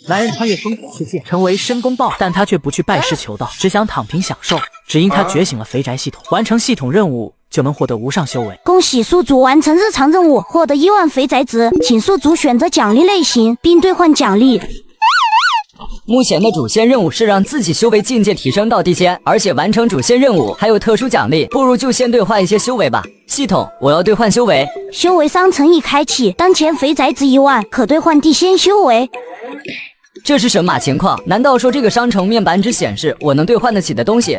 男人穿越封锁世界，成为申公豹，但他却不去拜师求道，只想躺平享受。只因他觉醒了肥宅系统，完成系统任务就能获得无上修为。恭喜宿主完成日常任务，获得1万肥宅值，请宿主选择奖励类型，并兑换奖励。目前的主线任务是让自己修为境界提升到地仙，而且完成主线任务还有特殊奖励，不如就先兑换一些修为吧。系统，我要兑换修为。修为商城已开启，当前肥宅值1万，可兑换地仙修为。这是神马情况？难道说这个商城面板只显示我能兑换得起的东西？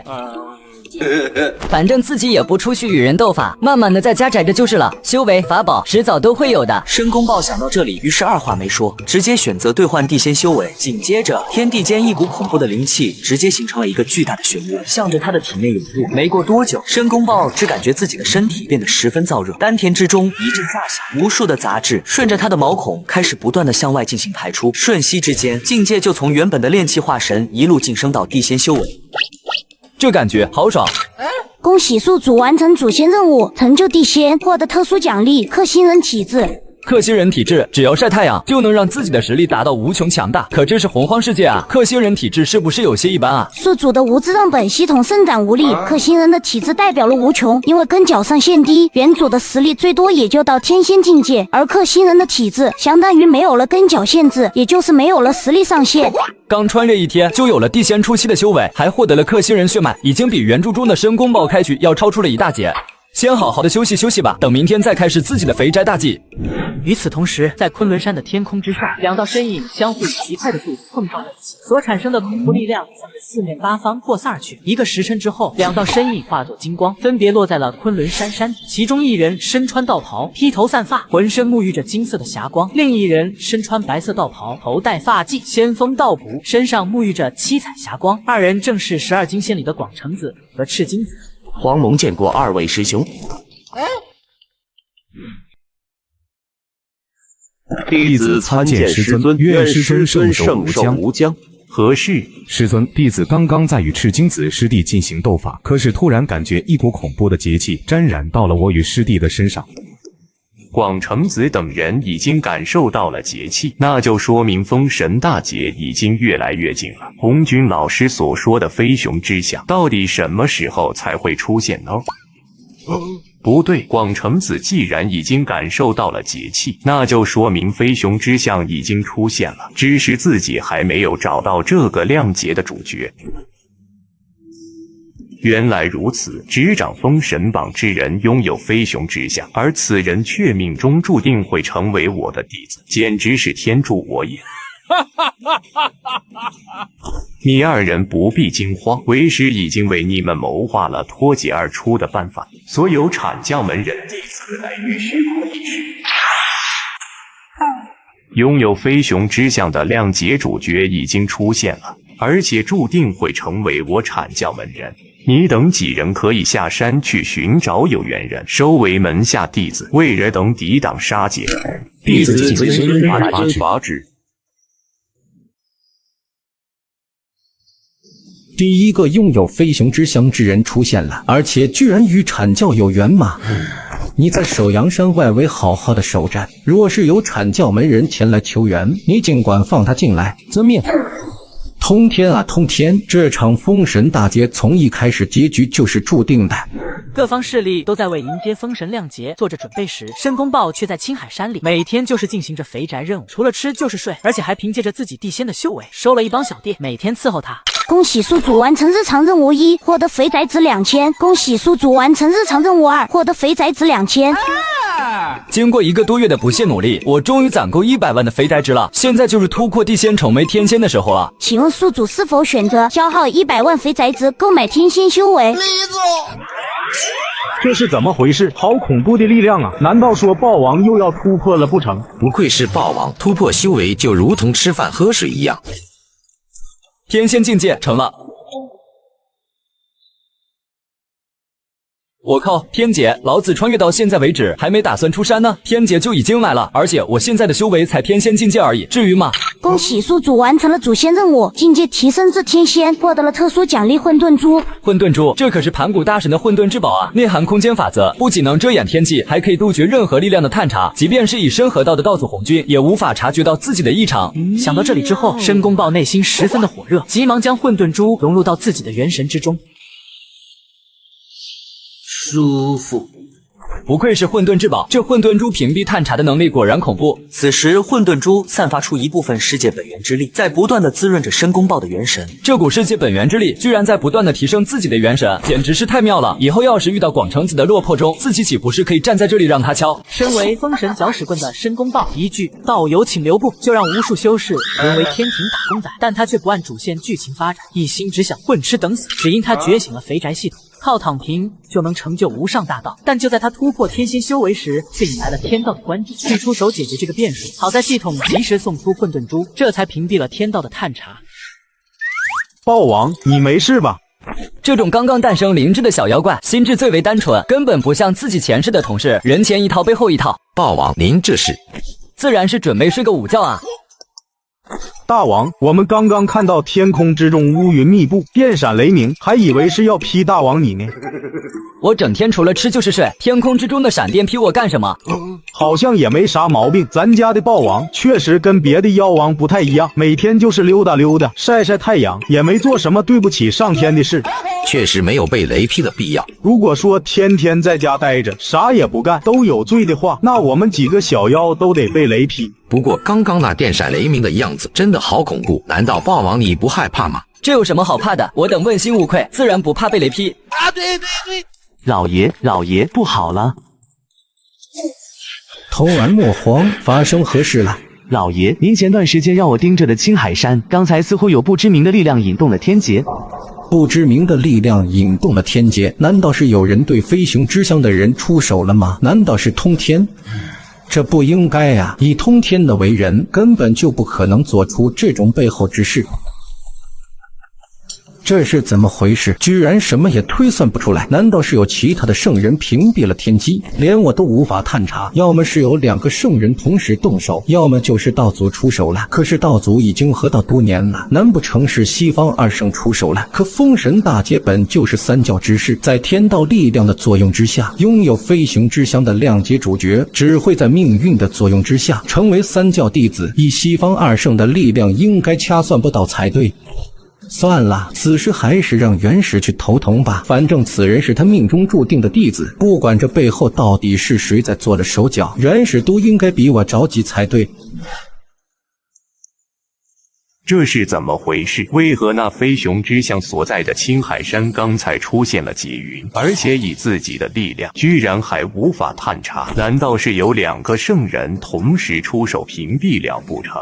反正自己也不出去与人斗法，慢慢的在家宅着就是了。修为、法宝迟早都会有的。申公豹想到这里，于是二话没说，直接选择兑换地仙修为。紧接着，天地间一股恐怖的灵气直接形成了一个巨大的漩涡，向着他的体内涌入。没过多久，申公豹只感觉自己的身体变得十分燥热，丹田之中一阵炸响，无数的杂质顺着他的毛孔开始不断的向外进行排出，瞬息之间，境界就从原本的炼气化神一路晋升到地仙修为。这感觉好爽！恭喜宿主完成主线任务，成就地仙，获得特殊奖励克星人体质。克星人体质，只要晒太阳就能让自己的实力达到无穷强大。可这是洪荒世界啊，克星人体质是不是有些一般啊？宿主的无质让本系统伸展无力，克星人的体质代表了无穷，因为跟脚上限低，原主的实力最多也就到天仙境界，而克星人的体质相当于没有了跟脚限制，也就是没有了实力上限。刚穿越1天就有了地仙初期的修为，还获得了克星人血脉，已经比原著中的申公豹开局要超出了一大截。先好好的休息休息吧，等明天再开始自己的肥宅大计。与此同时，在昆仑山的天空之上，两道身影相互以极快的速度碰撞在一起，所产生的恐怖力量向着四面八方扩散而去。1个时辰之后，两道身影化作金光，分别落在了昆仑山山底。其中一人身穿道袍，披头散发，浑身沐浴着金色的霞光；另一人身穿白色道袍，头戴发髻，仙风道骨，身上沐浴着七彩霞光。二人正是12金仙里的广成子和赤金子。黄蒙见过2位师兄。弟子参见师尊，愿师尊圣寿无疆。何事？师尊，弟子刚刚在与赤金子师弟进行斗法，可是突然感觉一股恐怖的邪气沾染到了我与师弟的身上。广成子等人已经感受到了邪气，那就说明封神大劫已经越来越近了。红军老师所说的飞熊之象，到底什么时候才会出现呢？不对，广成子既然已经感受到了邪气，那就说明飞熊之象已经出现了，只是自己还没有找到这个亮劫的主角。原来如此，执掌封神榜之人拥有飞熊之象，而此人却命中注定会成为我的弟子，简直是天助我也！你二人不必惊慌，为师已经为你们谋划了脱节而出的办法。所有阐教门人弟子来与虚空一试。拥有飞熊之象的亮劫主角已经出现了，而且注定会成为我阐教门人。你等几人可以下山去寻找有缘人，收为门下弟子，为人等抵挡杀劫。弟子谨遵法旨。第一个拥有飞熊之象之人出现了，而且居然与阐教有缘吗？你在首阳山外围好好的守战，若是有阐教门人前来求援，你尽管放他进来，则灭。通天啊通天，这场封神大劫从一开始结局就是注定的。各方势力都在为迎接封神亮劫做着准备时，申公豹却在青海山里每天就是进行着肥宅任务，除了吃就是睡，而且还凭借着自己地仙的修为收了一帮小弟，每天伺候他。恭喜宿主完成日常任务1，获得肥宅值2000。恭喜宿主完成日常任务2，获得肥宅值2000。经过1个多月的不懈努力，我终于攒够100万的肥宅值了。现在就是突破地仙成为天仙的时候了。请问宿主是否选择消耗100万肥宅值购买天仙修为？这是怎么回事？好恐怖的力量啊！难道说豹王又要突破了不成？不愧是豹王，突破修为就如同吃饭喝水一样。天仙境界成了。我靠，天劫！老子穿越到现在为止还没打算出山呢，天劫就已经来了，而且我现在的修为才天仙境界而已，至于吗？恭喜宿主完成了主线任务，境界提升至天仙，获得了特殊奖励混沌珠。混沌珠，这可是盘古大神的混沌之宝啊！内含空间法则，不仅能遮掩天际，还可以杜绝任何力量的探查，即便是以身合道的道祖红军，也无法察觉到自己的异常。想到这里之后，申公豹内心十分的火热，急忙将混沌珠融入到自己的元神之中。舒服。不愧是混沌之宝，这混沌珠屏蔽探查的能力果然恐怖。此时，混沌珠散发出一部分世界本源之力，在不断的滋润着申公豹的元神。这股世界本源之力居然在不断的提升自己的元神，简直是太妙了！以后要是遇到广成子的落魄中，自己岂不是可以站在这里让他敲？身为封神搅屎棍的申公豹，一句“道友请留步”就让无数修士沦为天庭打工仔，但他却不按主线剧情发展，一心只想混吃等死。只因他觉醒了肥宅系统。靠躺平就能成就无上大道，但就在他突破天仙修为时，却引来了天道的关注，去出手解决这个变数。好在系统及时送出混沌珠，这才屏蔽了天道的探查。豹王，你没事吧？这种刚刚诞生灵智的小妖怪，心智最为单纯，根本不像自己前世的同事，人前一套背后一套。豹王，您这是？自然是准备睡个午觉啊。大王，我们刚刚看到天空之中乌云密布，电闪雷鸣，还以为是要劈大王你呢。我整天除了吃就是睡，天空之中的闪电劈我干什么？好像也没啥毛病。咱家的豹王确实跟别的妖王不太一样，每天就是溜达溜达，晒晒太阳，也没做什么对不起上天的事。确实没有被雷劈的必要。如果说天天在家待着，啥也不干，都有罪的话，那我们几个小妖都得被雷劈。不过刚刚那电闪雷鸣的样子真的好恐怖，难道豹王你不害怕吗？这有什么好怕的？我等问心无愧，自然不怕被雷劈。啊，对。老爷，不好了！头儿莫慌，发生何事了？老爷，您前段时间让我盯着的青海山，刚才似乎有不知名的力量引动了天劫。不知名的力量引动了天劫，难道是有人对飞熊之乡的人出手了吗？难道是通天？这不应该呀！以通天的为人，根本就不可能做出这种背后之事。这是怎么回事？居然什么也推算不出来？难道是有其他的圣人屏蔽了天机，连我都无法探查？要么是有两个圣人同时动手，要么就是道祖出手了。可是道祖已经合道多年了，难不成是西方二圣出手了？可封神大劫本就是三教之事，在天道力量的作用之下，拥有飞熊之乡的亮节主角只会在命运的作用之下成为三教弟子，以西方二圣的力量应该掐算不到才对。算了，此时还是让元始去头疼吧，反正此人是他命中注定的弟子，不管这背后到底是谁在做了手脚，元始都应该比我着急才对。这是怎么回事？为何那飞熊之乡所在的青海山刚才出现了劫云，而且以自己的力量居然还无法探查？难道是有两个圣人同时出手屏蔽了不成？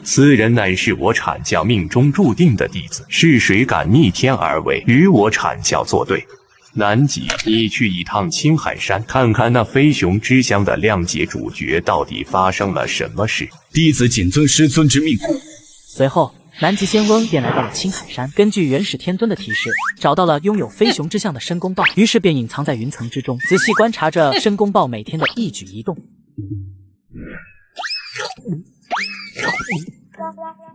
此人乃是我阐教命中注定的弟子，是谁敢逆天而为，与我阐教作对？南极，你去一趟青海山，看看那飞熊之乡的亮节主角到底发生了什么事。弟子谨遵师尊之命。随后，南极仙翁便来到了青海山，根据元始天尊的提示，找到了拥有飞熊之象的申公豹，于是便隐藏在云层之中，仔细观察着申公豹每天的一举一动。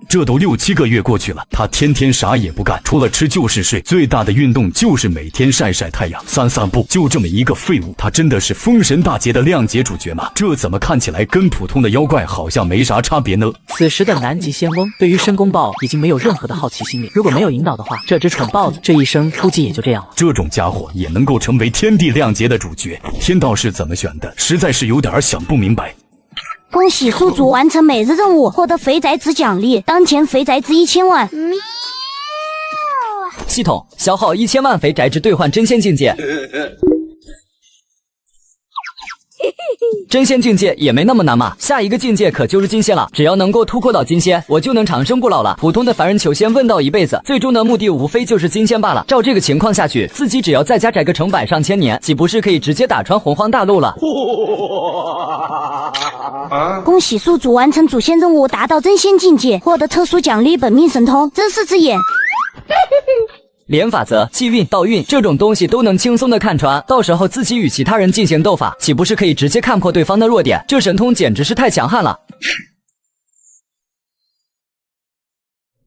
这都6、7个月过去了，他天天啥也不干，除了吃就是睡，最大的运动就是每天晒晒太阳、散散步。就这么一个废物，他真的是封神大劫的亮节主角吗？这怎么看起来跟普通的妖怪好像没啥差别呢？此时的南极仙翁对于申公豹已经没有任何的好奇心理，如果没有引导的话，这只蠢豹子这一生估计也就这样了。这种家伙也能够成为天地亮节的主角，天道是怎么选的？实在是有点想不明白。恭喜宿主完成每日任务，获得肥宅值奖励，当前肥宅值1000万。系统消耗1000万肥宅值兑换真仙境界。真仙境界也没那么难嘛，下一个境界可就是金仙了。只要能够突破到金仙，我就能长生不老了。普通的凡人求仙问道一辈子，最终的目的无非就是金仙罢了。照这个情况下去，自己只要在家宅个成百上千年，岂不是可以直接打穿洪荒大陆了？恭喜宿主完成主线任务，达到真仙境界，获得特殊奖励本命神通真视之眼。连法则、气运、道运这种东西都能轻松的看穿，到时候自己与其他人进行斗法，岂不是可以直接看破对方的弱点？这神通简直是太强悍了。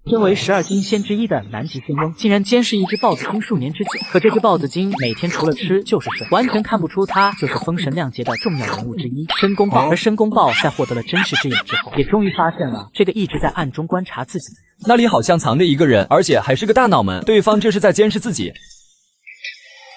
身为12金仙之一的南极仙翁，竟然监视一只豹子精数年之久。可这只豹子精每天除了吃就是睡，完全看不出它就是封神亮节的重要人物之一申公豹。而申公豹在获得了真实之眼之后，也终于发现了这个一直在暗中观察自己的人。那里好像藏着一个人，而且还是个大脑门，对方这是在监视自己。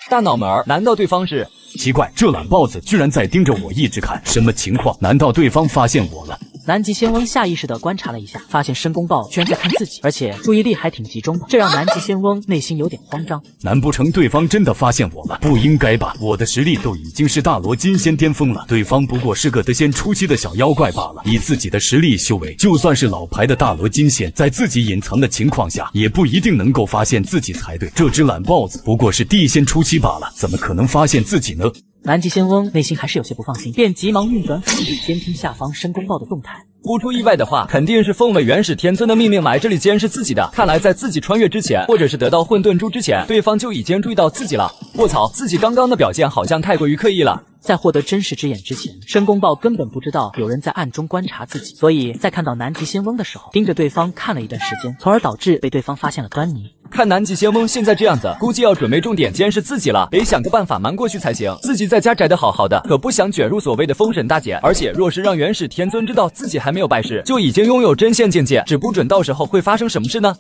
大脑门儿，难道对方是？奇怪，这懒豹子居然在盯着我一直看，什么情况？难道对方发现我了？南极仙翁下意识地观察了一下，发现申公豹居然在看自己，而且注意力还挺集中的，这让南极仙翁内心有点慌张。难不成对方真的发现我了？不应该吧，我的实力都已经是大罗金仙巅峰了，对方不过是个得仙初期的小妖怪罢了。以自己的实力修为，就算是老牌的大罗金仙，在自己隐藏的情况下，也不一定能够发现自己才对。这只懒豹子不过是地仙初期罢了，怎么可能发现自己呢？南极仙翁内心还是有些不放心，便急忙运转法力监听下方申公豹的动态。不出意外的话，肯定是奉了元始天尊的命令来这里监视自己的。看来在自己穿越之前，或者是得到混沌珠之前，对方就已经注意到自己了。卧槽，自己刚刚的表现好像太过于刻意了。在获得真实之眼之前，申公豹根本不知道有人在暗中观察自己，所以在看到南极仙翁的时候，盯着对方看了一段时间，从而导致被对方发现了端倪。看南极仙翁现在这样子，估计要准备重点监视自己了，得想个办法瞒过去才行。自己在家宅得好好的，可不想卷入所谓的封神大劫。而且若是让元始天尊知道自己还没有拜师，就已经拥有真仙境界，指不准到时候会发生什么事呢？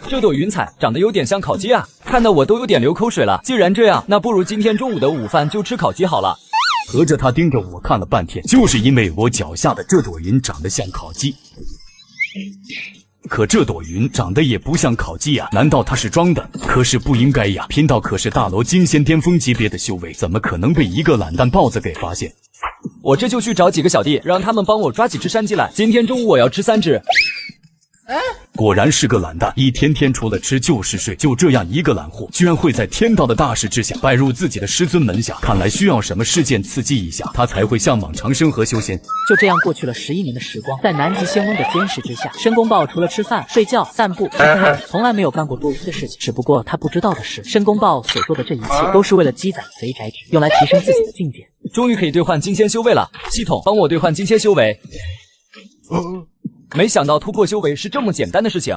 这朵云彩长得有点像烤鸡啊，看得我都有点流口水了。既然这样，那不如今天中午的午饭就吃烤鸡好了。合着他盯着我看了半天，就是因为我脚下的这朵云长得像烤鸡。可这朵云长得也不像烤鸡呀，难道它是装的？可是不应该呀，贫道可是大罗金仙巅峰级别的修为，怎么可能被一个懒蛋豹子给发现？我这就去找几个小弟，让他们帮我抓几只山鸡来。今天中午我要吃3只。果然是个懒蛋，一天天除了吃就是睡，就这样一个懒货，居然会在天道的大事之下拜入自己的师尊门下。看来需要什么事件刺激一下，他才会向往长生和修仙。就这样过去了11年的时光，在南极仙翁的监视之下，申公豹除了吃饭、睡觉、散步，从来没有干过多余的事情。只不过他不知道的是，申公豹所做的这一切都是为了积攒肥宅值，用来提升自己的境界。终于可以兑换金仙修为了，系统帮我兑换金仙修为。没想到突破修为是这么简单的事情。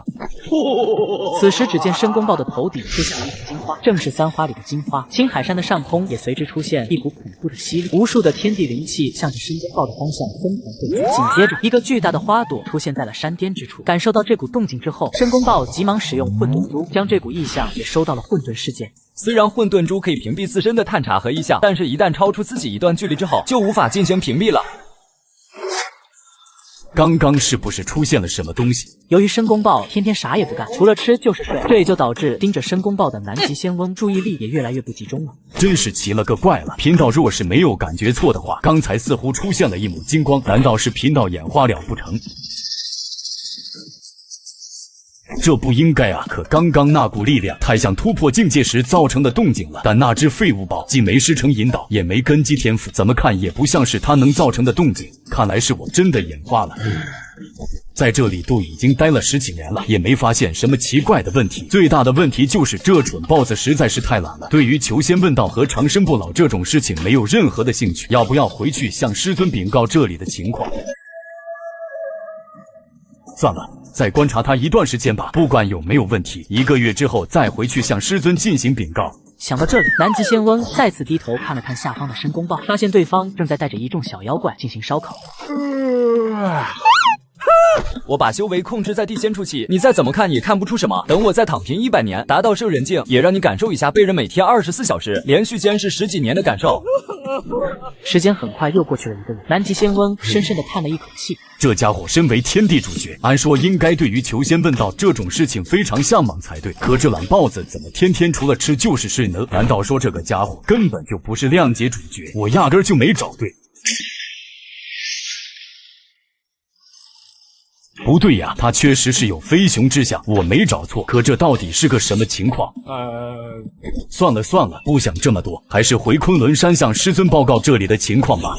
此时只见申公豹的头顶出现了一朵金花，正是3花里的金花。青海山的上空也随之出现一股恐怖的吸力，无数的天地灵气向着申公豹的方向疯狂汇聚。紧接着，一个巨大的花朵出现在了山巅之处。感受到这股动静之后，申公豹急忙使用混沌珠，将这股异象也收到了混沌世界。虽然混沌珠可以屏蔽自身的探查和异象，但是一旦超出自己一段距离之后，就无法进行屏蔽了。刚刚是不是出现了什么东西？由于申公豹天天啥也不干，除了吃就是睡，这也就导致盯着申公豹的南极仙翁注意力也越来越不集中了。真是奇了个怪了！贫道若是没有感觉错的话，刚才似乎出现了一抹金光，难道是贫道眼花了不成？这不应该啊！可刚刚那股力量太像突破境界时造成的动静了，但那只废物豹既没师承引导，也没根基天赋，怎么看也不像是它能造成的动静。看来是我真的眼花了。在这里都已经待了10几年了，也没发现什么奇怪的问题。最大的问题就是这蠢豹子实在是太懒了，对于求仙问道和长生不老这种事情没有任何的兴趣。要不要回去向师尊禀告这里的情况？算了，再观察他一段时间吧，不管有没有问题，1个月之后再回去向师尊进行禀告。想到这里，南极仙翁再次低头看了看下方的申公豹，发现对方正在带着一众小妖怪进行烧烤。我把修为控制在地仙初期，你再怎么看也看不出什么。等我再躺平100年，达到摄人境，也让你感受一下被人每天24小时连续监视10几年的感受。时间很快又过去了1个月，南极仙翁深深地叹了一口气。这家伙身为天地主角，按说应该对于求仙问道这种事情非常向往才对，可这懒豹子怎么天天除了吃就是睡呢？难道说这个家伙根本就不是亮节主角？我压根就没找对。不对呀，他确实是有飞熊之相，我没找错。可这到底是个什么情况？算了算了，不想这么多，还是回昆仑山向师尊报告这里的情况吧。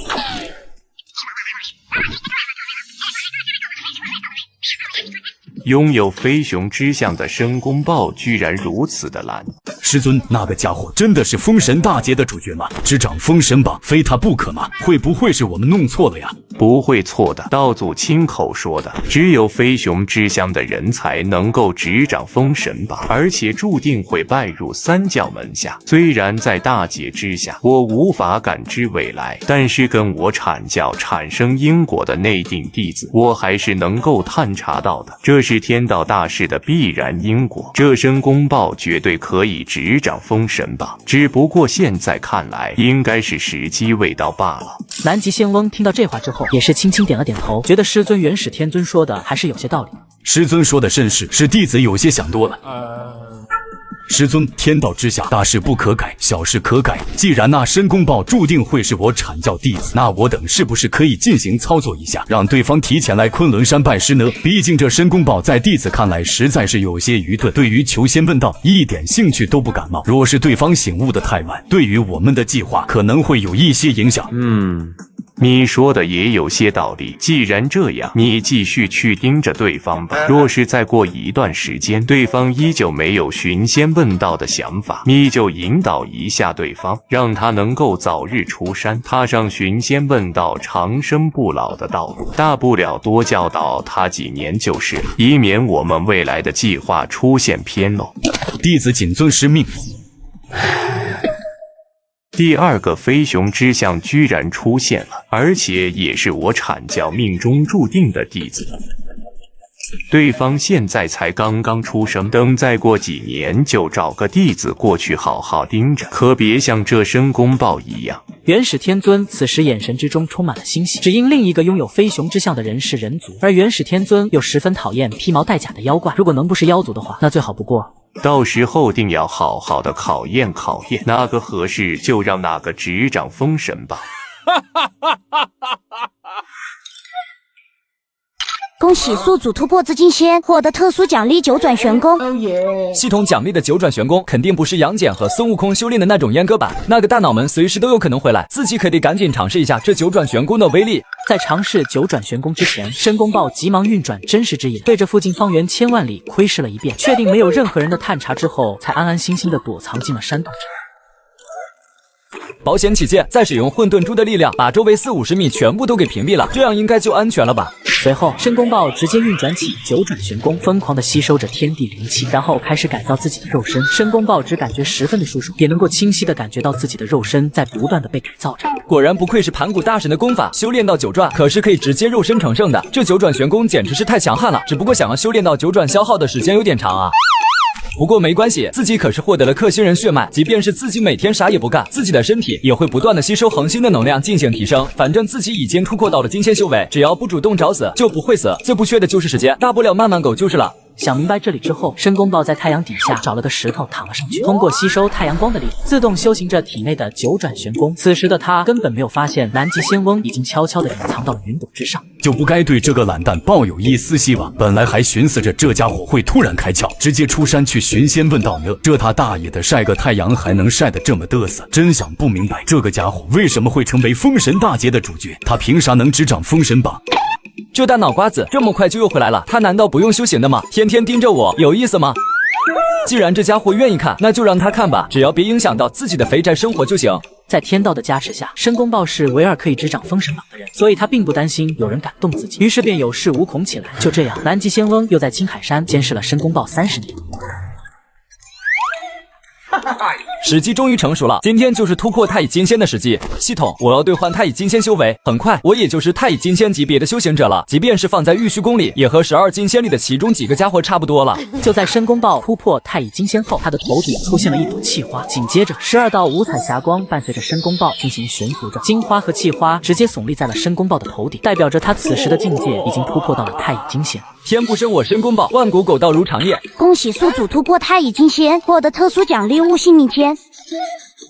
拥有飞熊之相的申公豹居然如此的烂。师尊，那个家伙真的是封神大劫的主角吗？执掌封神榜，非他不可吗？会不会是我们弄错了呀？不会错的，道祖亲口说的，只有飞熊之相的人才能够执掌封神榜，而且注定会拜入三教门下。虽然在大劫之下，我无法感知未来，但是跟我阐教产生因果的内定弟子，我还是能够探查到的。这是天道大事的必然因果，这申公豹绝对可以执掌封神榜，只不过现在看来，应该是时机未到罢了。南极仙翁听到这话之后，也是轻轻点了点头，觉得师尊元始天尊说的还是有些道理。师尊说的甚是，是弟子有些想多了。师尊，天道之下，大事不可改，小事可改。既然那申公豹注定会是我阐教弟子，那我等是不是可以进行操作一下，让对方提前来昆仑山拜师呢？毕竟这申公豹在弟子看来实在是有些愚钝，对于求仙问道一点兴趣都不感冒。若是对方醒悟的太晚，对于我们的计划可能会有一些影响。你说的也有些道理，既然这样，你继续去盯着对方吧。若是再过一段时间，对方依旧没有寻仙问道的想法，你就引导一下对方，让他能够早日出山，踏上寻仙问道长生不老的道路。大不了多教导他几年就是了，以免我们未来的计划出现偏漏。弟子谨遵师命。第二个飞熊之相居然出现了，而且也是我阐教命中注定的弟子。对方现在才刚刚出生，等再过几年就找个弟子过去好好盯着，可别像这申公豹一样。元始天尊此时眼神之中充满了欣喜，只因另一个拥有飞熊之相的人是人族，而元始天尊又十分讨厌披毛戴甲的妖怪，如果能不是妖族的话，那最好不过。到时候定要好好的考验考验，哪个合适就让哪个执掌封神吧。恭喜宿主突破至金仙，获得特殊奖励九转玄功。系统奖励的九转玄功肯定不是杨戬和孙悟空修炼的那种阉割版，那个大脑门随时都有可能回来，自己可得赶紧尝试一下这九转玄功的威力。在尝试九转玄功之前，申公豹急忙运转真实之眼，对着附近方圆千万里窥视了一遍，确定没有任何人的探查之后，才安安心心的躲藏进了山洞。保险起见，再使用混沌珠的力量，把周围40-50米全部都给屏蔽了，这样应该就安全了吧。随后，申公豹直接运转起九转玄功，疯狂地吸收着天地灵气，然后开始改造自己的肉身。申公豹只感觉十分的舒爽，也能够清晰地感觉到自己的肉身在不断地被改造着。果然不愧是盘古大神的功法，修炼到九转可是可以直接肉身成圣的。这九转玄功简直是太强悍了，只不过想要修炼到九转消耗的时间有点长啊。不过没关系，自己可是获得了克星人血脉，即便是自己每天啥也不干，自己的身体也会不断的吸收恒星的能量进行提升。反正自己已经突破到了金仙修为，只要不主动找死就不会死，最不缺的就是时间，大不了慢慢苟就是了。想明白这里之后，申公豹在太阳底下找了个石头躺了上去，通过吸收太阳光的力量，自动修行着体内的九转玄功。此时的他根本没有发现南极仙翁已经悄悄地隐藏到了云朵之上，就不该对这个懒蛋抱有一丝希望。本来还寻思着这家伙会突然开窍，直接出山去寻仙问道呢。这他大爷的，晒个太阳还能晒得这么嘚瑟，真想不明白这个家伙为什么会成为封神大劫的主角，他凭啥能执掌封神榜？这大脑瓜子这么快就又回来了，他难道不用修行的吗？天天盯着我，有意思吗？既然这家伙愿意看，那就让他看吧，只要别影响到自己的肥宅生活就行。在天道的加持下，申公豹是唯二可以执掌封神榜的人，所以他并不担心有人敢动自己，于是便有恃无恐起来。就这样，南极仙翁又在青海山监视了申公豹30年。时机终于成熟了，今天就是突破太乙金仙的时机。系统，我要兑换太乙金仙修为，很快我也就是太乙金仙级别的修行者了，即便是放在玉虚宫里，也和12金仙里的其中几个家伙差不多了。就在申公豹突破太乙金仙后，他的头顶出现了一朵气花，紧接着12道五彩霞光伴随着申公豹进行悬浮着，金花和气花直接耸立在了申公豹的头顶，代表着他此时的境界已经突破到了太乙金仙。天不生我申公豹，万古狗道如长夜。恭喜宿主突破太乙金仙，获得特殊奖励悟性逆天。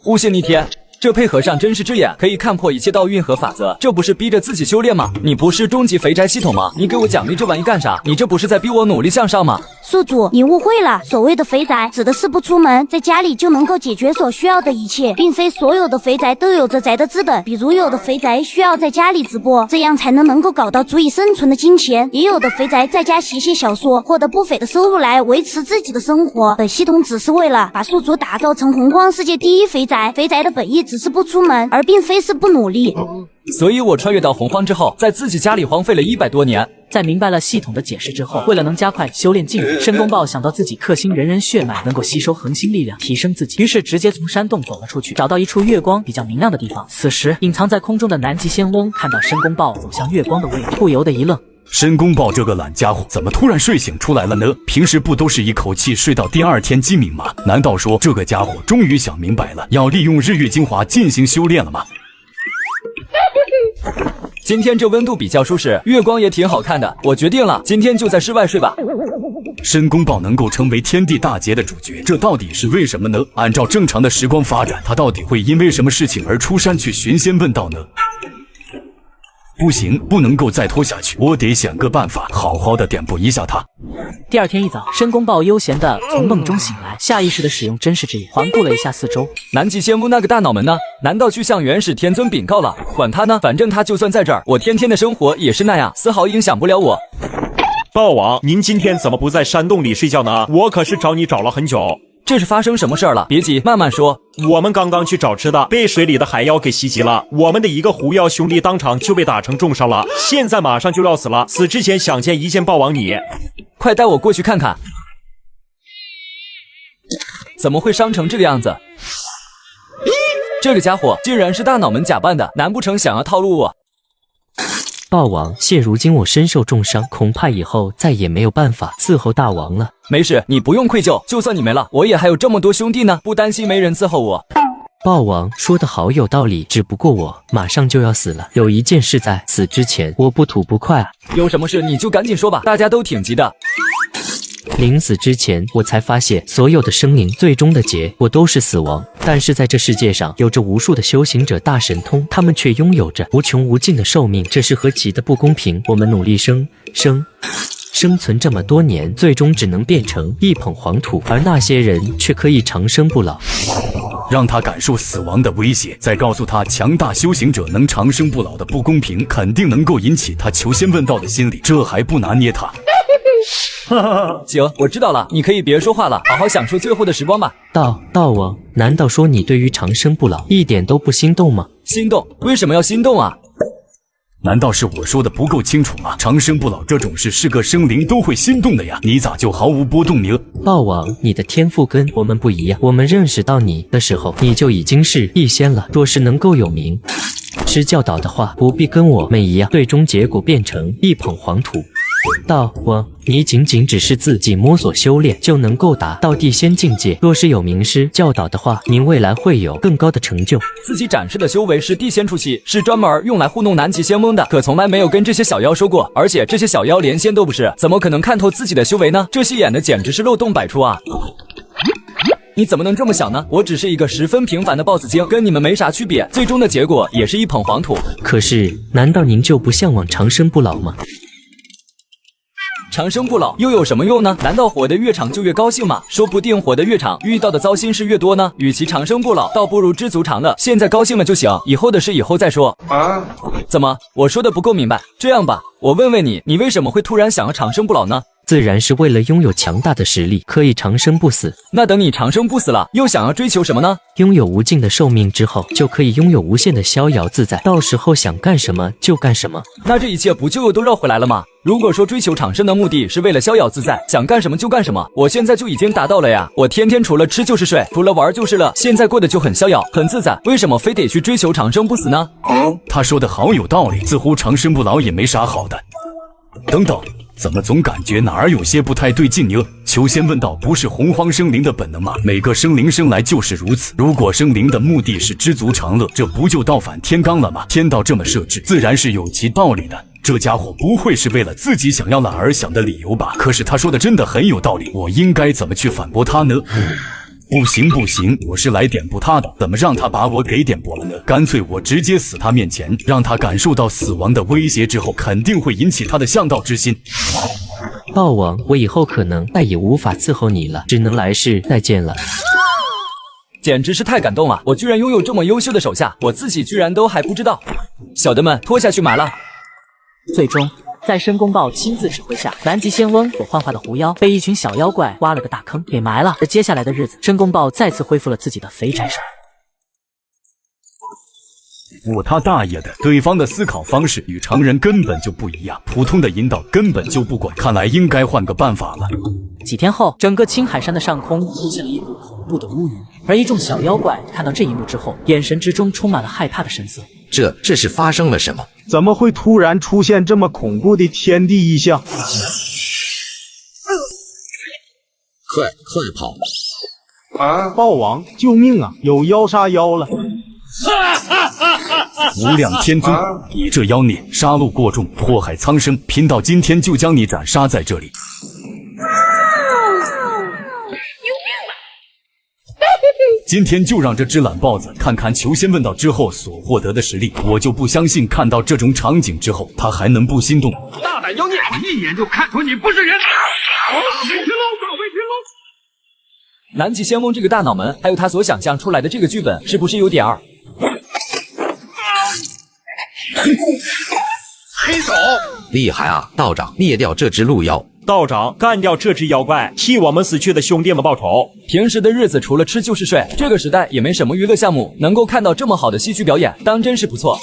悟性逆天，这配合上真是只眼，可以看破一切道运和法则。这不是逼着自己修炼吗？你不是终极肥宅系统吗？你给我奖励这玩意干啥？你这不是在逼我努力向上吗？宿主，你误会了，所谓的肥宅指的是不出门，在家里就能够解决所需要的一切，并非所有的肥宅都有着宅的资本。比如有的肥宅需要在家里直播，这样才能够搞到足以生存的金钱，也有的肥宅在家写写小说，获得不菲的收入来维持自己的生活。本系统只是为了把宿主打造成洪荒世界第一肥宅，肥宅的本意只是不出门，而并非是不努力。所以我穿越到洪荒之后，在自己家里荒废了100多年。在明白了系统的解释之后，为了能加快修炼进度，申公豹想到自己克星人人血脉能够吸收恒星力量，提升自己，于是直接从山洞走了出去，找到一处月光比较明亮的地方。此时，隐藏在空中的南极仙翁看到申公豹走向月光的位置，不由得一愣。申公豹这个懒家伙怎么突然睡醒出来了呢？平时不都是一口气睡到第2天鸡鸣吗？难道说这个家伙终于想明白了，要利用日月精华进行修炼了吗？今天这温度比较舒适，月光也挺好看的，我决定了，今天就在室外睡吧。申公豹能够成为天地大劫的主角，这到底是为什么呢？按照正常的时光发展，他到底会因为什么事情而出山去寻仙问道呢？不行，不能够再拖下去，我得想个办法，好好的点拨一下他。第2天一早，申公豹悠闲地从梦中醒来，下意识地使用真视之眼环顾了一下四周。南极仙翁那个大脑门呢？难道去向元始天尊禀告了？管他呢，反正他就算在这儿，我天天的生活也是那样，丝毫影响不了我。豹王，您今天怎么不在山洞里睡觉呢？我可是找你找了很久。这是发生什么事儿了？别急，慢慢说。我们刚刚去找吃的，被水里的海妖给袭击了。我们的一个狐妖兄弟当场就被打成重伤了，现在马上就要死了。死之前想见一见豹王你，快带我过去看看。怎么会伤成这个样子？这个家伙竟然是大脑门假扮的，难不成想要套路我？豹王，现如今我身受重伤，恐怕以后再也没有办法伺候大王了。没事，你不用愧疚，就算你没了，我也还有这么多兄弟呢，不担心没人伺候我。豹王说的好有道理，只不过我马上就要死了，有一件事在死之前我不吐不快啊。有什么事你就赶紧说吧，大家都挺急的。临死之前，我才发现所有的生灵最终的结果都是死亡。但是在这世界上，有着无数的修行者大神通，他们却拥有着无穷无尽的寿命，这是何其的不公平！我们努力生存这么多年，最终只能变成一捧黄土，而那些人却可以长生不老。让他感受死亡的威胁，再告诉他强大修行者能长生不老的不公平，肯定能够引起他求仙问道的心理，这还不拿捏他？行，我知道了，你可以别说话了，好好享受最后的时光吧。道王，难道说你对于长生不老一点都不心动吗？心动？为什么要心动啊？难道是我说的不够清楚吗？长生不老这种事是个生灵都会心动的呀，你咋就毫无波动呢？豹王，你的天赋跟我们不一样，我们认识到你的时候，你就已经是异仙了。若是能够有名师教导的话，不必跟我们一样，最终结果变成一捧黄土。道王，你仅只是自己摸索修炼就能够达到地仙境界，若是有名师教导的话，您未来会有更高的成就。自己展示的修为是地仙初期，是专门用来糊弄南极仙翁的，可从来没有跟这些小妖说过，而且这些小妖连仙都不是，怎么可能看透自己的修为呢？这戏演的简直是漏洞百出啊！你怎么能这么想呢？我只是一个十分平凡的豹子精，跟你们没啥区别，最终的结果也是一捧黄土。可是，难道您就不向往长生不老吗？长生不老又有什么用呢？难道活得越长就越高兴吗？说不定活得越长，遇到的糟心事越多呢。与其长生不老，倒不如知足常乐，现在高兴了就行，以后的事以后再说。怎么，我说的不够明白？这样吧，我问问你，你为什么会突然想要长生不老呢？自然是为了拥有强大的实力，可以长生不死。那等你长生不死了，又想要追求什么呢？拥有无尽的寿命之后，就可以拥有无限的逍遥自在，到时候想干什么就干什么。那这一切不就又都绕回来了吗？如果说追求长生的目的是为了逍遥自在，想干什么就干什么，我现在就已经达到了呀！我天天除了吃就是睡，除了玩就是乐，现在过得就很逍遥，很自在，为什么非得去追求长生不死呢？他说的好有道理，似乎长生不老也没啥好的。等等，怎么总感觉哪儿有些不太对劲呢？求仙问道不是洪荒生灵的本能吗？每个生灵生来就是如此。如果生灵的目的是知足常乐，这不就倒反天罡了吗？天道这么设置，自然是有其道理的。这家伙不会是为了自己想要了而想的理由吧？可是他说的真的很有道理，我应该怎么去反驳他呢？不行不行，我是来点拨他的，怎么让他把我给点拨了呢？干脆我直接死他面前，让他感受到死亡的威胁之后，肯定会引起他的向道之心。豹王，我以后可能再也无法伺候你了，只能来世再见了。简直是太感动了！我居然拥有这么优秀的手下，我自己居然都还不知道。小的们，拖下去埋了。最终，在申公豹亲自指挥下，南极仙翁所幻化的狐妖被一群小妖怪挖了个大坑给埋了。而接下来的日子，申公豹再次恢复了自己的肥宅身。我他大爷的！对方的思考方式与常人根本就不一样，普通的引导根本就不管，看来应该换个办法了。几天后，整个青海山的上空出现了一股恐怖的乌云，而一众小妖怪看到这一幕之后，眼神之中充满了害怕的神色。这是发生了什么？怎么会突然出现这么恐怖的天地异象？快跑！豹王，救命啊！有妖杀妖了！无量天尊，你这妖孽，杀戮过重，祸害苍生，贫道今天就将你斩杀在这里。今天就让这只懒豹子看看求仙问道之后所获得的实力，我就不相信看到这种场景之后，他还能不心动。大胆妖孽，我一眼就看出你不是人！打回天喽，打回天喽！南极仙翁这个大脑门，还有他所想象出来的这个剧本，是不是有点儿？黑手厉害啊！道长，灭掉这只鹿妖。道长，干掉这只妖怪，替我们死去的兄弟们报仇。平时的日子除了吃就是睡，这个时代也没什么娱乐项目，能够看到这么好的戏剧表演，当真是不错。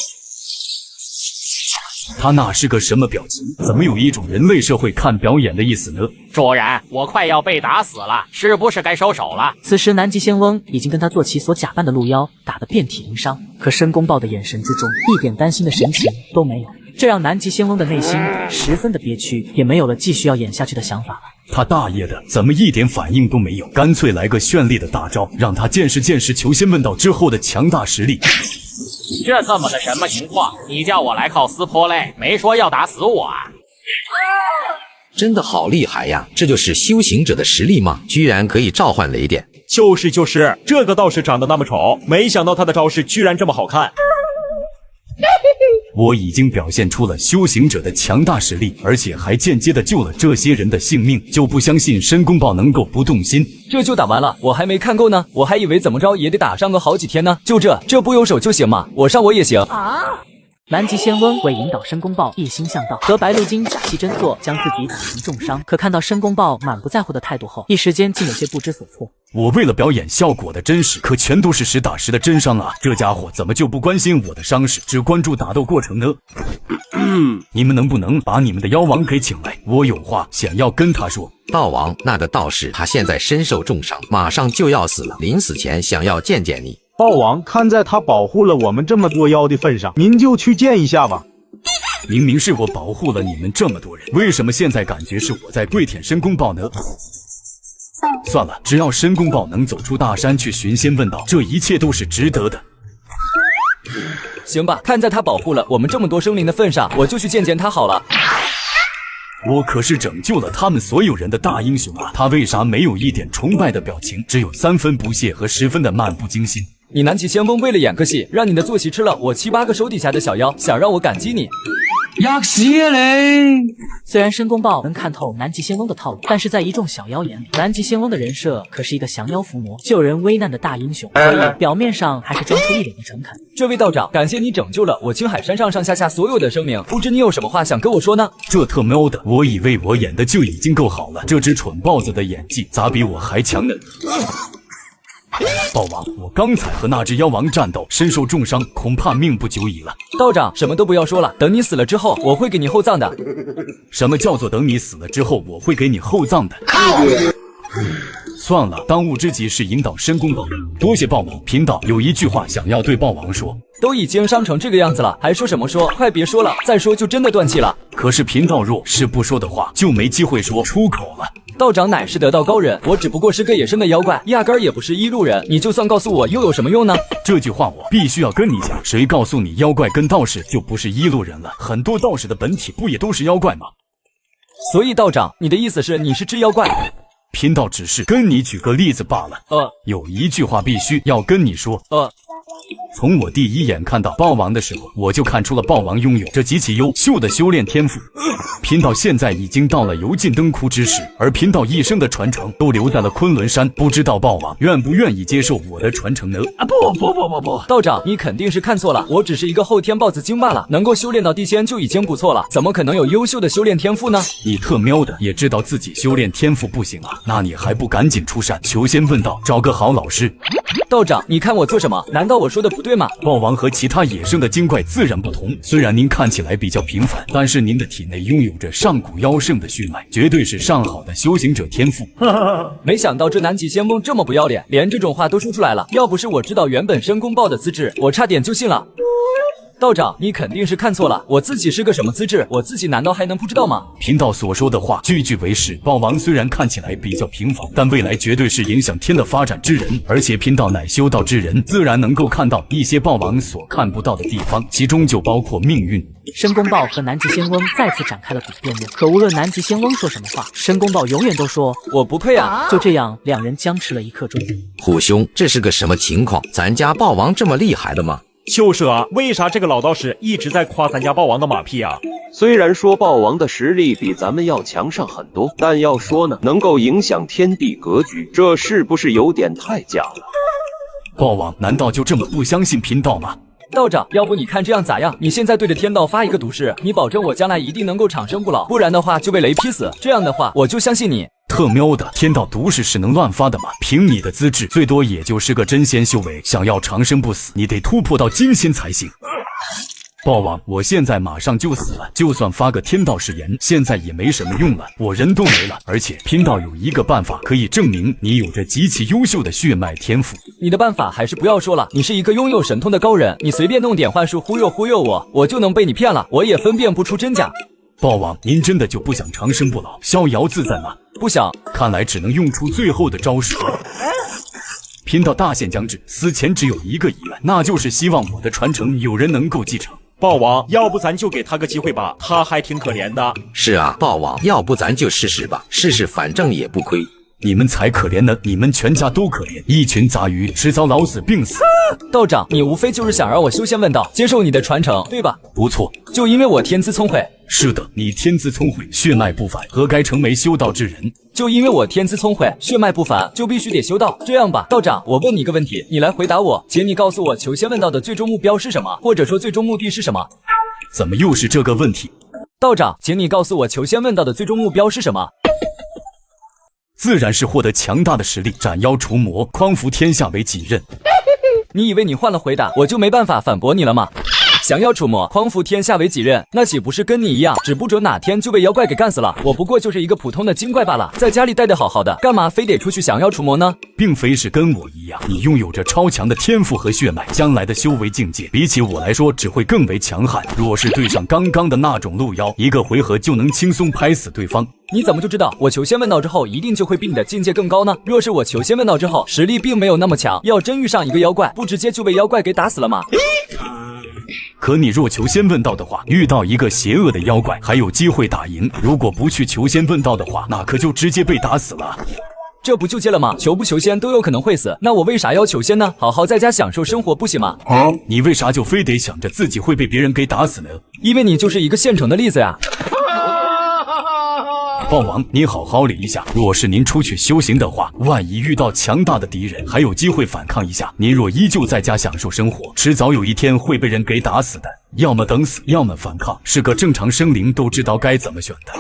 他那是个什么表情？怎么有一种人类社会看表演的意思呢？主人，我快要被打死了，是不是该收手了？此时南极仙翁已经跟他做起所假扮的鹿妖打得遍体鳞伤，可申公豹的眼神之中一点担心的神情都没有，这让南极仙翁的内心十分的憋屈，也没有了继续要演下去的想法了。他大爷的，怎么一点反应都没有？干脆来个绚丽的大招，让他见识见识求仙问道之后的强大实力。这他妈的什么情况？你叫我来靠撕破类，没说要打死我啊！真的好厉害呀！这就是修行者的实力吗？居然可以召唤雷电！就是，这个道士长得那么丑，没想到他的招式居然这么好看。我已经表现出了修行者的强大实力，而且还间接的救了这些人的性命，就不相信申公豹能够不动心。这就打完了，我还没看够呢，我还以为怎么着也得打上个好几天呢。就这不有手就行吗？我上我也行啊！南极仙翁为引导申公豹一心向道，和白鹿精假戏真做，将自己打成重伤。可看到申公豹满不在乎的态度后，一时间竟有些不知所措。我为了表演效果的真实，可全都是实打实的真伤啊！这家伙怎么就不关心我的伤势，只关注打斗过程呢？你们能不能把你们的妖王给请来？我有话想要跟他说。道王，那个道士他现在身受重伤，马上就要死了，临死前想要见见你。豹王，看在他保护了我们这么多妖的份上，您就去见一下吧。明明是我保护了你们这么多人，为什么现在感觉是我在跪舔申公豹呢？算了，只要申公豹能走出大山去寻仙问道，这一切都是值得的。行吧，看在他保护了我们这么多生灵的份上，我就去见见他好了。我可是拯救了他们所有人的大英雄啊！他为啥没有一点崇拜的表情，只有3分不屑和10分的漫不经心？你南极仙翁为了演个戏，让你的坐骑吃了我7、8个手底下的小妖，想让我感激你？吔屎啊你！虽然申公豹能看透南极仙翁的套路，但是在一众小妖眼里，南极仙翁的人设可是一个降妖伏魔、救人危难的大英雄，所以表面上还是装出一脸的诚恳。这位道长，感谢你拯救了我青海山上上下下所有的生命，不知你有什么话想跟我说呢？这特喵的，我以为我演的就已经够好了，这只蠢豹子的演技咋比我还强呢？豹王，我刚才和那只妖王战斗，身受重伤，恐怕命不久矣了。道长，什么都不要说了，等你死了之后，我会给你厚葬的。什么叫做等你死了之后，我会给你厚葬的？算了，当务之急是引导申公豹。多谢豹王，贫道有一句话想要对豹王说。都已经伤成这个样子了，还说什么说？快别说了，再说就真的断气了。可是贫道若是不说的话，就没机会说出口了。道长乃是得道高人，我只不过是个野生的妖怪，压根儿也不是一路人，你就算告诉我又有什么用呢？这句话我必须要跟你讲，谁告诉你妖怪跟道士就不是一路人了？很多道士的本体不也都是妖怪吗？所以道长，你的意思是你是只妖怪？贫道只是跟你举个例子罢了。有一句话必须要跟你说。从我第一眼看到豹王的时候，我就看出了豹王拥有着极其优秀的修炼天赋。贫道现在已经到了油尽灯枯之时，而贫道一生的传承都留在了昆仑山，不知道豹王愿不愿意接受我的传承呢？不，道长，你肯定是看错了，我只是一个后天豹子精罢了，能够修炼到地仙就已经不错了，怎么可能有优秀的修炼天赋呢？你特喵的也知道自己修炼天赋不行啊，那你还不赶紧出山求仙问道，找个好老师？道长，你看我做什么？难道我说的不对吗？豹王和其他野生的精怪自然不同，虽然您看起来比较平凡，但是您的体内拥有着上古妖圣的血脉，绝对是上好的修行者天赋。没想到这南极仙翁这么不要脸，连这种话都说出来了。要不是我知道原本申公豹的资质，我差点就信了。道长，你肯定是看错了，我自己是个什么资质，我自己难道还能不知道吗？贫道所说的话句句为实，豹王虽然看起来比较平凡，但未来绝对是影响天的发展之人，而且贫道乃修道之人，自然能够看到一些豹王所看不到的地方，其中就包括命运。申公豹和南极仙翁再次展开了赌辩论，可无论南极仙翁说什么话，申公豹永远都说我不配啊！就这样，两人僵持了一刻钟。虎兄，这是个什么情况？咱家豹王这么厉害的吗？就是啊，为啥这个老道士一直在夸咱家豹王的马屁啊？虽然说豹王的实力比咱们要强上很多，但要说呢，能够影响天地格局，这是不是有点太假了？豹王难道就这么不相信贫道吗？道长，要不你看这样咋样？你现在对着天道发一个毒誓，你保证我将来一定能够长生不老，不然的话就被雷劈死。这样的话，我就相信你。特喵的，天道毒誓是能乱发的吗？凭你的资质，最多也就是个真仙修为，想要长生不死，你得突破到金仙才行。豹王，我现在马上就死了，就算发个天道誓言，现在也没什么用了，我人都没了。而且贫道有一个办法可以证明你有着极其优秀的血脉天赋。你的办法还是不要说了，你是一个拥有神通的高人，你随便弄点幻术忽悠我，我就能被你骗了，我也分辨不出真假。豹王，您真的就不想长生不老、逍遥自在吗？不想，看来只能用出最后的招数。贫道大限将至，死前只有一个遗愿，那就是希望我的传承有人能够继承。豹王，要不咱就给他个机会吧，他还挺可怜的。是啊，豹王，要不咱就试试吧，试试反正也不亏。你们才可怜呢，你们全家都可怜，一群杂鱼，迟早老死病死。道长，你无非就是想让我修仙问道，接受你的传承，对吧？不错，就因为我天资聪慧。是的，你天资聪慧，血脉不凡，何该成为修道之人？就因为我天资聪慧，血脉不凡，就必须得修道。这样吧，道长，我问你一个问题，你来回答我，请你告诉我求仙问道的最终目标是什么，或者说最终目的是什么？怎么又是这个问题？道长，请你告诉我求仙问道的最终目标是什么？自然是获得强大的实力，斩妖除魔，匡扶天下为己任。你以为你换了回答，我就没办法反驳你了吗？想要除魔，匡扶天下为己任，那岂不是跟你一样，只不准哪天就被妖怪给干死了？我不过就是一个普通的精怪罢了，在家里待得好好的，干嘛非得出去想要除魔呢？并非是跟我一样，你拥有着超强的天赋和血脉，将来的修为境界比起我来说只会更为强悍。若是对上刚刚的那种路妖，一个回合就能轻松拍死对方。你怎么就知道我求仙问道之后一定就会比你的境界更高呢？若是我求仙问道之后实力并没有那么强，要真遇上一个妖怪，不直接就被妖怪给打死了吗？可你若求仙问道的话，遇到一个邪恶的妖怪还有机会打赢，如果不去求仙问道的话，那可就直接被打死了。这不就接了吗？求不求仙都有可能会死，那我为啥要求仙呢？好好在家享受生活不行吗？你为啥就非得想着自己会被别人给打死呢？因为你就是一个现成的例子呀。豹王，你好好理一下，若是您出去修行的话，万一遇到强大的敌人，还有机会反抗一下。您若依旧在家享受生活，迟早有一天会被人给打死的，要么等死，要么反抗，是个正常生灵都知道该怎么选的。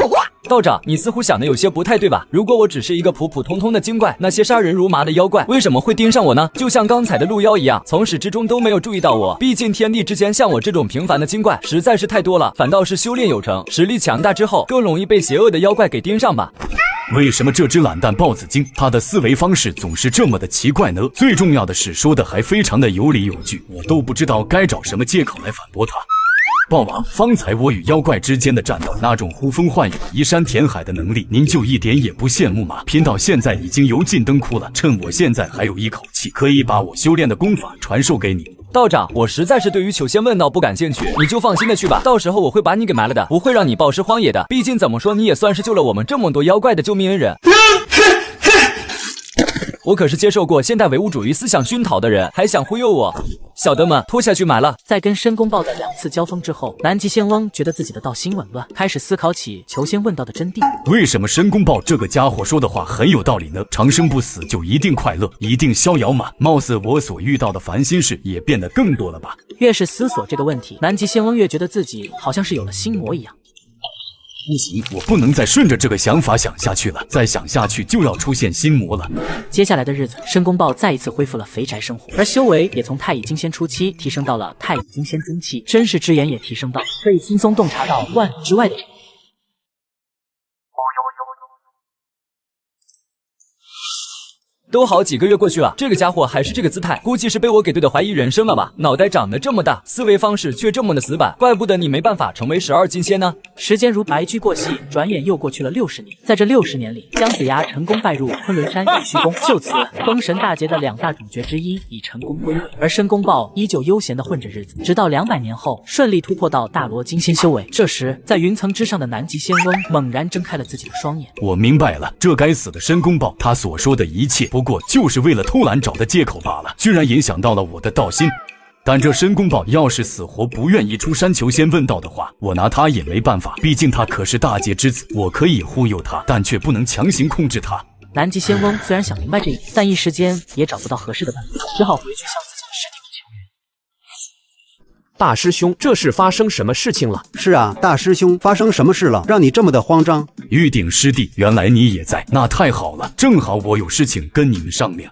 道长，你似乎想的有些不太对吧？如果我只是一个普普通通的精怪，那些杀人如麻的妖怪为什么会盯上我呢？就像刚才的路妖一样，从始至终都没有注意到我。毕竟天地之间像我这种平凡的精怪实在是太多了，反倒是修炼有成、实力强大之后，更容易被邪恶的妖怪给盯上吧。为什么这只懒蛋豹子精，它的思维方式总是这么的奇怪呢？最重要的是，说的还非常的有理有据，我都不知道该找什么借口来反驳它。豹王，方才我与妖怪之间的战斗，那种呼风唤雨、移山填海的能力，您就一点也不羡慕吗？贫道现在已经油尽灯枯了，趁我现在还有一口气，可以把我修炼的功法传授给你。道长，我实在是对于求仙问道不感兴趣，你就放心的去吧，到时候我会把你给埋了的，不会让你暴尸荒野的。毕竟怎么说，你也算是救了我们这么多妖怪的救命恩人。我可是接受过现代唯物主义思想熏陶的人，还想忽悠我？小的们，拖下去买了。在跟申公豹的2次交锋之后，南极仙翁觉得自己的道心紊乱，开始思考起求仙问道的真谛。为什么申公豹这个家伙说的话很有道理呢？长生不死就一定快乐，一定逍遥吗？貌似我所遇到的烦心事也变得更多了吧？越是思索这个问题，南极仙翁越觉得自己好像是有了心魔一样。不行，我不能再顺着这个想法想下去了，再想下去就要出现心魔了。接下来的日子，申公豹再一次恢复了肥宅生活，而修为也从太乙金仙初期提升到了太乙金仙中期，真实之眼也提升到可以轻松洞察到万里之外的。都好几个月过去了，这个家伙还是这个姿态，估计是被我给对的怀疑人生了吧？脑袋长得这么大，思维方式却这么的死板，怪不得你没办法成为12金仙呢。时间如白驹过隙，转眼又过去了60年。在这60年里，姜子牙成功拜入昆仑山玉虚宫，就此封神大劫的2大主角之一已成功归位，而申公豹依旧悠闲地混着日子，直到200年后顺利突破到大罗金仙修为。这时，在云层之上的南极仙翁猛然睁开了自己的双眼。我明白了，这该死的申公豹，他所说的一切不过就是为了偷懒找的借口罢了，居然影响到了我的道心。但这申公豹要是死活不愿意出山求仙问道的话，我拿他也没办法，毕竟他可是大劫之子，我可以忽悠他，但却不能强行控制他。南极仙翁虽然想明白这一点，但一时间也找不到合适的办法，只好回去向自己的师弟们求援。大师兄，这是发生什么事情了？是啊，大师兄，发生什么事了，让你这么的慌张？玉鼎师弟，原来你也在，那太好了，正好我有事情跟你们商量。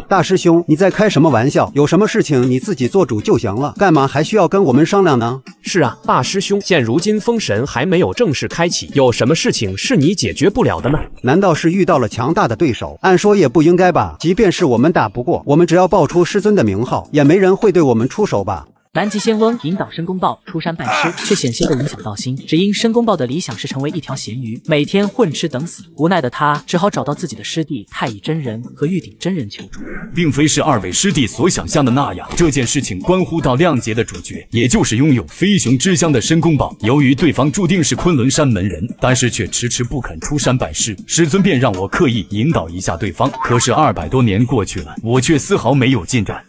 大师兄，你在开什么玩笑？有什么事情你自己做主就行了，干嘛还需要跟我们商量呢？是啊，大师兄，现如今封神还没有正式开启，有什么事情是你解决不了的呢？难道是遇到了强大的对手？按说也不应该吧，即便是我们打不过，我们只要报出师尊的名号，也没人会对我们出手吧。南极仙翁引导申公豹出山拜师，却险些的影响道心。只因申公豹的理想是成为一条咸鱼，每天混吃等死。无奈的他只好找到自己的师弟太乙真人和玉鼎真人求助。并非是2位师弟所想象的那样，这件事情关乎到亮劫的主角，也就是拥有飞熊之乡的申公豹。由于对方注定是昆仑山门人，但是却迟迟不肯出山拜师，师尊便让我刻意引导一下对方。可是200多年过去了，我却丝毫没有进展。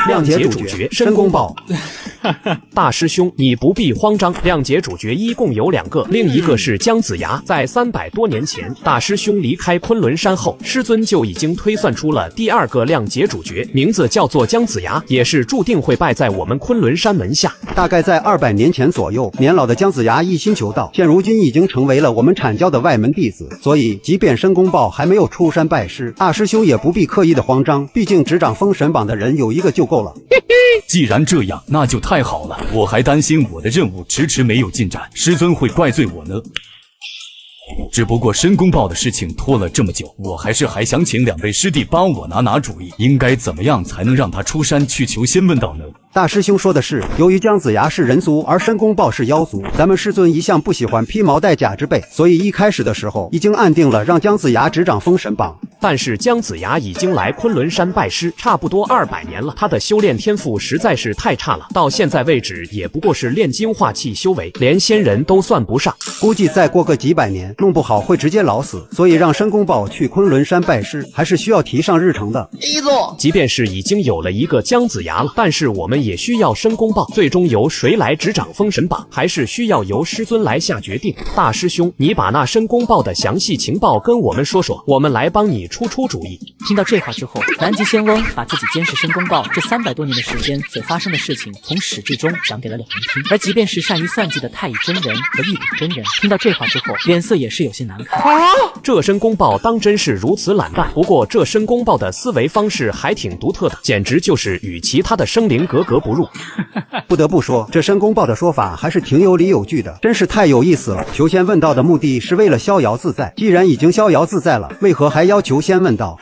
亮劫主角申公豹。大师兄，你不必慌张，亮劫主角一共有2个，另一个是姜子牙。在300多年前，大师兄离开昆仑山后，师尊就已经推算出了第2个亮劫主角，名字叫做姜子牙，也是注定会拜在我们昆仑山门下。大概在200年前左右，年老的姜子牙一心求道，现如今已经成为了我们阐教的外门弟子，所以即便申公豹还没有出山拜师，大师兄也不必刻意的慌张，毕竟执掌封神榜的人有1个就够了。既然这样，那就太好了，我还担心我的任务迟迟没有进展，师尊会怪罪我呢。只不过申公豹的事情拖了这么久，我还想请2位师弟帮我拿主意，应该怎么样才能让他出山去求仙问道呢？大师兄说的是，由于姜子牙是人族，而申公豹是妖族，咱们师尊一向不喜欢披毛戴甲之辈，所以一开始的时候已经暗定了让姜子牙执掌封神榜。但是姜子牙已经来昆仑山拜师差不多200年了，他的修炼天赋实在是太差了，到现在为止也不过是炼金化气修为，连仙人都算不上，估计再过个几百年，弄不好会直接老死。所以让申公豹去昆仑山拜师，还是需要提上日程的。即便是已经有了一个姜子牙了，但是我们也需要申公豹，最终由谁来执掌封神榜，还是需要由师尊来下决定。大师兄，你把那申公豹的详细情报跟我们说说，我们来帮你出主意。听到这话之后，南极仙翁把自己监视申公豹这300多年的时间所发生的事情从始至终讲给了2人听。而即便是善于算计的太乙真人和玉鼎真人，听到这话之后，脸色也是有些难看。这申公豹当真是如此懒淡，不过这申公豹的思维方式还挺独特的，简直就是与其他的生灵格格不入。不得不说，这申公豹的说法还是挺有理有据的，真是太有意思了。求仙问道的目的是为了逍遥自在，既然已经逍遥自在了，为何还要求仙问道？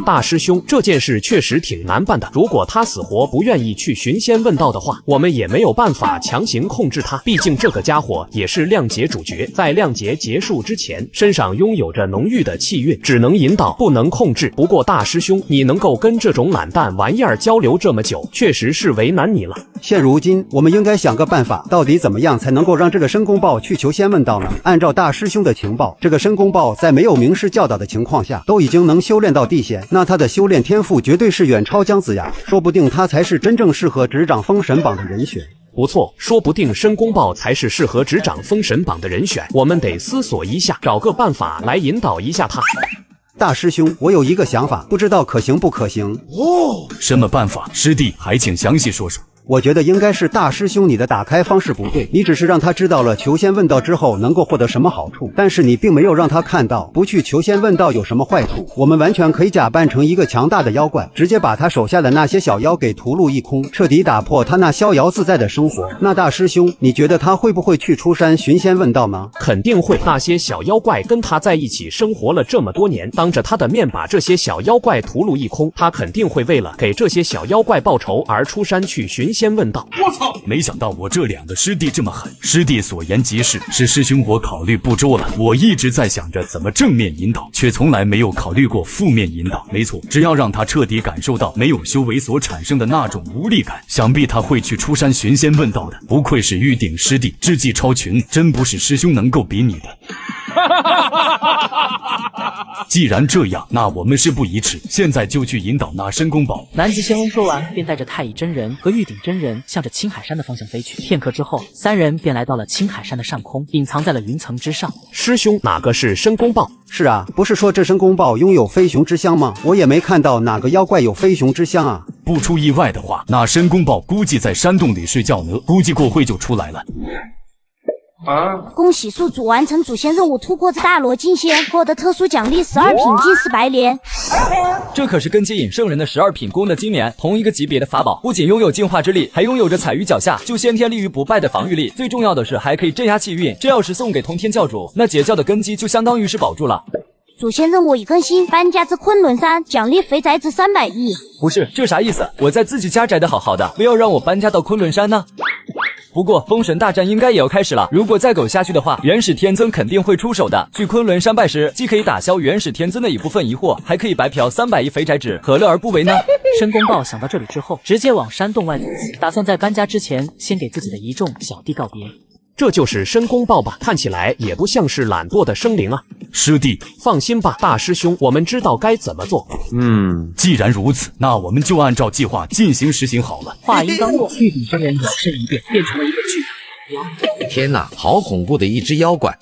大师兄，这件事确实挺难办的。如果他死活不愿意去寻仙问道的话，我们也没有办法强行控制他。毕竟这个家伙也是谅解主角，在谅解结束之前，身上拥有着浓郁的气运，只能引导，不能控制。不过大师兄，你能够跟这种懒蛋玩意儿交流这么久，确实是为难你了。现如今，我们应该想个办法，到底怎么样才能够让这个申公豹去求仙问道呢？按照大师兄的情报，这个申公豹在没有名师教导的情况下，都已经能修炼到地仙，那他的修炼天赋绝对是远超姜子牙，说不定他才是真正适合执掌封神榜的人选。不错，说不定申公豹才是适合执掌封神榜的人选，我们得思索一下，找个办法来引导一下他。大师兄，我有一个想法，不知道可行不可行？哦，什么办法？师弟还请详细说说。我觉得应该是大师兄你的打开方式不对，你只是让他知道了求仙问道之后能够获得什么好处，但是你并没有让他看到不去求仙问道有什么坏处。我们完全可以假扮成一个强大的妖怪，直接把他手下的那些小妖给屠戮一空，彻底打破他那逍遥自在的生活。那大师兄，你觉得他会不会去出山寻仙问道呢？肯定会，那些小妖怪跟他在一起生活了这么多年，当着他的面把这些小妖怪屠戮一空，他肯定会为了给这些小妖怪报仇而出山去寻仙问道。我操！没想到我这两个师弟这么狠。师弟所言极是，是师兄我考虑不周了。我一直在想着怎么正面引导，却从来没有考虑过负面引导。没错，只要让他彻底感受到没有修为所产生的那种无力感，想必他会去出山寻仙问道的。不愧是玉鼎师弟，智计超群，真不是师兄能够比拟的。既然这样，那我们事不宜迟，现在就去引导那申公豹。南极仙翁说完，便带着太乙真人和玉鼎真人向着青海山的方向飞去。片刻之后，三人便来到了青海山的上空，隐藏在了云层之上。师兄，哪个是申公豹？是啊，不是说这申公豹拥有飞熊之乡吗？我也没看到哪个妖怪有飞熊之乡啊。不出意外的话，那申公豹估计在山洞里睡觉呢，估计过会就出来了。恭喜宿主完成主线任务，突破大罗金仙，获得特殊奖励12品金丝白莲。这可是跟接引圣人的12品宫的金莲同一个级别的法宝，不仅拥有净化之力，还拥有着踩于脚下就先天立于不败的防御力。最重要的是还可以镇压气运，这要是送给通天教主，那解教的根基就相当于是保住了。主线任务已更新，搬家至昆仑山，奖励肥宅至300亿。不是，这啥意思？我在自己家宅的好好的，非要让我搬家到昆仑山呢？不过封神大战应该也要开始了，如果再苟下去的话，元始天尊肯定会出手的。去昆仑山拜师，既可以打消元始天尊的一部分疑惑，还可以白嫖300亿肥宅纸，何乐而不为呢？申公豹想到这里之后，直接往山洞外走去，打算在搬家之前先给自己的一众小弟告别。这就是申公豹吧？看起来也不像是懒惰的生灵啊。师弟，放心吧，大师兄，我们知道该怎么做。既然如此，那我们就按照计划进行实行好了。话音刚落，玉鼎真人摇身一变，变成了一个巨大的妖。天哪，好恐怖的一只妖怪！